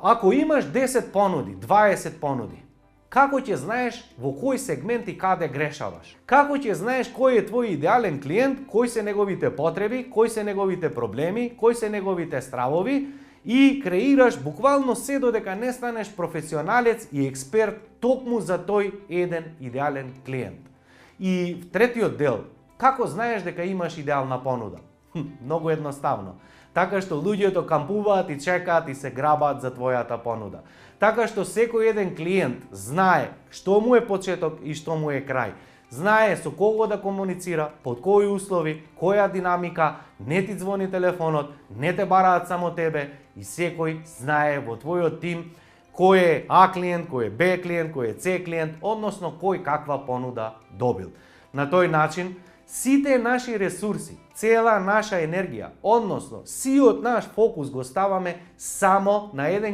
Ако имаш 10 понуди, 20 понуди, како ќе знаеш во кој сегмент и каде грешаваш? Како ќе знаеш кој е твој идеален клиент, кои се неговите потреби, кои се неговите проблеми, кои се неговите стравови и креираш буквално се додека не станеш професионалец и експерт токму за тој еден идеален клиент. И третиот дел, како знаеш дека имаш идеална понуда? Многу едноставно. Така што луѓето кампуваат и чекаат и се грабаат за твојата понуда. Така што секој еден клиент знае што му е почеток и што му е крај. Знае со кого да комуницира, под кои услови, која динамика, не ти звони телефонот, не те бараат само тебе и секој знае во твојот тим кој е А клиент, кој е Б клиент, кој е С клиент, односно кој каква понуда добил. На тој начин сите наши ресурси, цела наша енергија, односно сиот наш фокус го ставаме само на еден